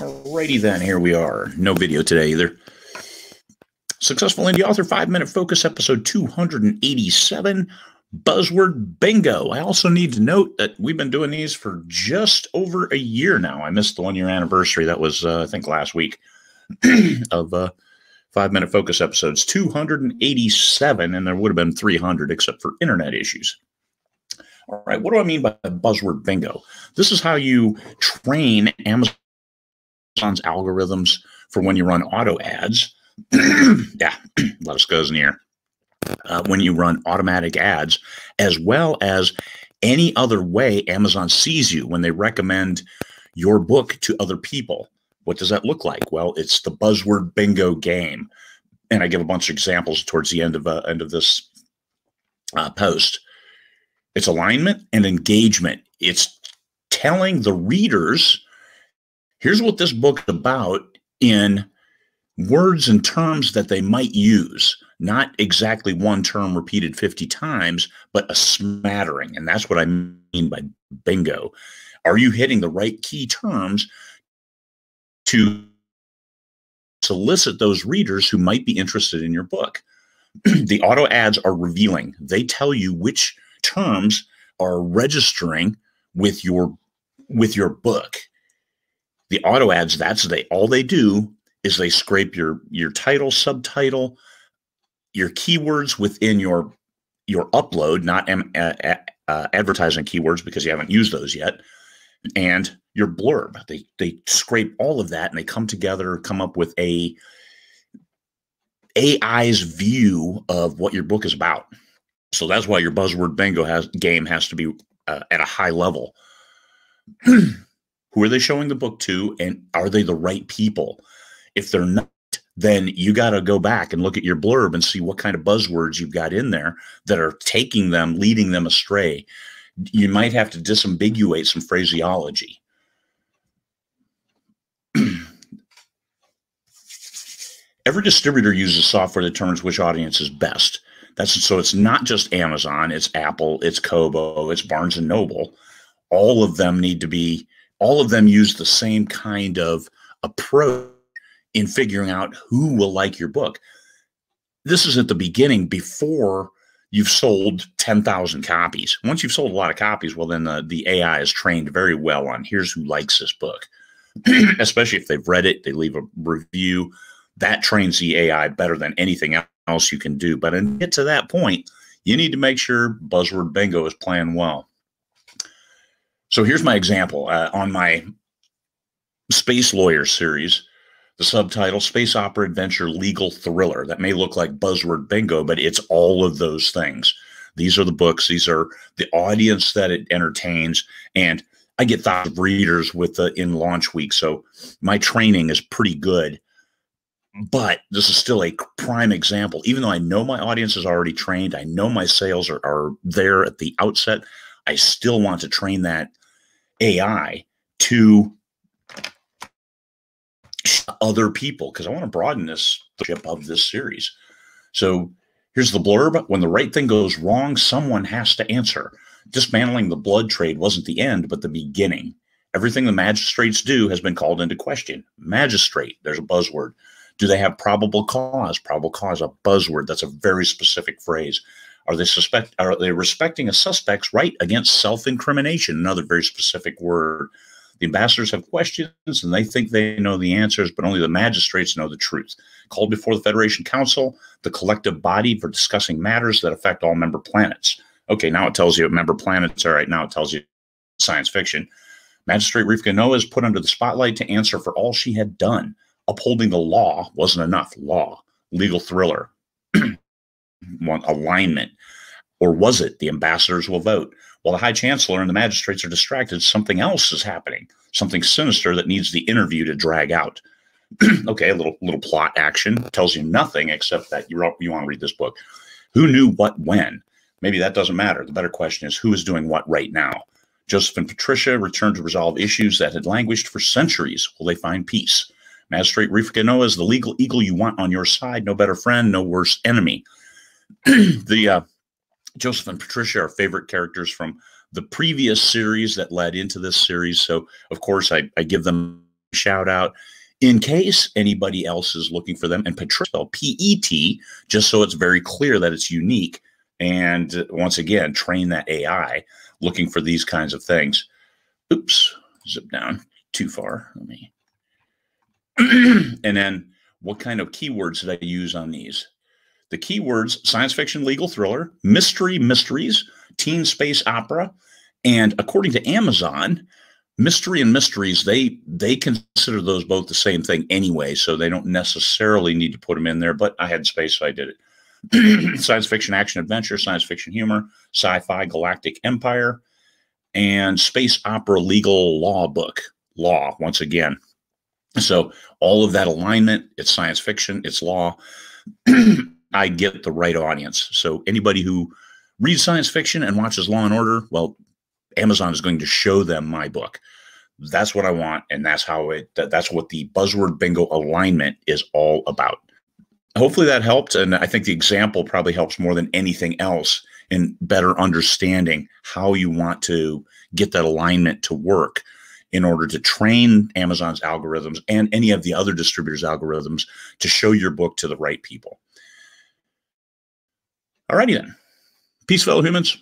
Alrighty then, here we are. No video today either. Successful Indie Author 5-Minute Focus, episode 287, Buzzword Bingo. I also need to note that we've been doing these for just over a year now. I missed the 1-year anniversary. That was, I think, last week of 5-Minute Focus episodes. 287, and there would have been 300 except for internet issues. All right, what do I mean by Buzzword Bingo? This is how you train Amazon's algorithms for when you run auto ads. Yeah, let us go in the air. When you run automatic ads, as well as any other way Amazon sees you when they recommend your book to other people. What does that look like? Well, it's the Buzzword Bingo game. And I give a bunch of examples towards the end of this post. It's alignment and engagement. It's telling the readers, here's what this book's about in words and terms that they might use. Not exactly one term repeated 50 times, but a smattering. And that's what I mean by bingo. Are you hitting the right key terms to solicit those readers who might be interested in your book? The auto ads are revealing. They tell you which terms are registering with your book. The auto ads, all they do is they scrape your title, subtitle, your keywords within your upload, not advertising keywords because you haven't used those yet, and your blurb. They scrape all of that and they come together, come up with AI's view of what your book is about. So that's why your Buzzword Bingo game has to be at a high level. Who are they showing the book to, and are they the right people? If they're not, then you got to go back and look at your blurb and see what kind of buzzwords you've got in there that are taking them, leading them astray. You might have to disambiguate some phraseology. Every distributor uses software that determines which audience is best. So it's not just Amazon, it's Apple, it's Kobo, it's Barnes and Noble. All of them use the same kind of approach in figuring out who will like your book. This is at the beginning, before you've sold 10,000 copies. Once you've sold a lot of copies, well, then the AI is trained very well on here's who likes this book. Especially if they've read it, they leave a review. That trains the AI better than anything else you can do. But to get to that point, you need to make sure Buzzword Bingo is playing well. So here's my example. On my Space Lawyer series, the subtitle, Space Opera Adventure Legal Thriller. That may look like Buzzword Bingo, but it's all of those things. These are the books. These are the audience that it entertains. And I get thousands of readers in launch week, so my training is pretty good. But this is still a prime example. Even though I know my audience is already trained, I know my sales are there at the outset, I still want to train that AI to other people because I want to broaden this ship of this series. So here's the blurb. When the right thing goes wrong, someone has to answer. Dismantling the blood trade wasn't the end, but the beginning. Everything the magistrates do has been called into question. Magistrate, there's a buzzword. Do they have probable cause? Probable cause, a buzzword. That's a very specific phrase. Are they respecting a suspect's right against self-incrimination? Another very specific word. The ambassadors have questions and they think they know the answers, but only the magistrates know the truth. Called before the Federation Council, the collective body for discussing matters that affect all member planets. Okay, now it tells you member planets. All right, now it tells you science fiction. Magistrate Rivka Anoa is put under the spotlight to answer for all she had done. Upholding the law wasn't enough. Law, legal thriller, alignment. Or was it? The ambassadors will vote. While the High Chancellor and the magistrates are distracted, something else is happening. Something sinister that needs the interview to drag out. Okay, a little plot action. Tells you nothing except that you want to read this book. Who knew what when? Maybe that doesn't matter. The better question is who is doing what right now? Joseph and Patricia return to resolve issues that had languished for centuries. Will they find peace? Magistrate Rivka Anoa is the legal eagle you want on your side. No better friend, no worse enemy. Joseph and Patricia are favorite characters from the previous series that led into this series. So, of course, I give them shout out in case anybody else is looking for them. And Patricia, spelled P-E-T, just so it's very clear that it's unique. And once again, train that AI looking for these kinds of things. Oops, zip down too far. Let me. And then what kind of keywords did I use on these? The keywords: science fiction, legal thriller, mystery, mysteries, teen space opera. And according to Amazon, mystery and mysteries, they consider those both the same thing anyway, so they don't necessarily need to put them in there, but I had space, so I did it. Science fiction, action, adventure, science fiction, humor, sci-fi, galactic empire, and space opera, legal law book. Law, once again. So all of that alignment, it's science fiction, it's law. I get the right audience. So anybody who reads science fiction and watches Law and Order, well, Amazon is going to show them my book. That's what I want, and that's what the Buzzword Bingo alignment is all about. Hopefully that helped, and I think the example probably helps more than anything else in better understanding how you want to get that alignment to work in order to train Amazon's algorithms and any of the other distributors' algorithms to show your book to the right people. Alrighty then. Peace, fellow humans.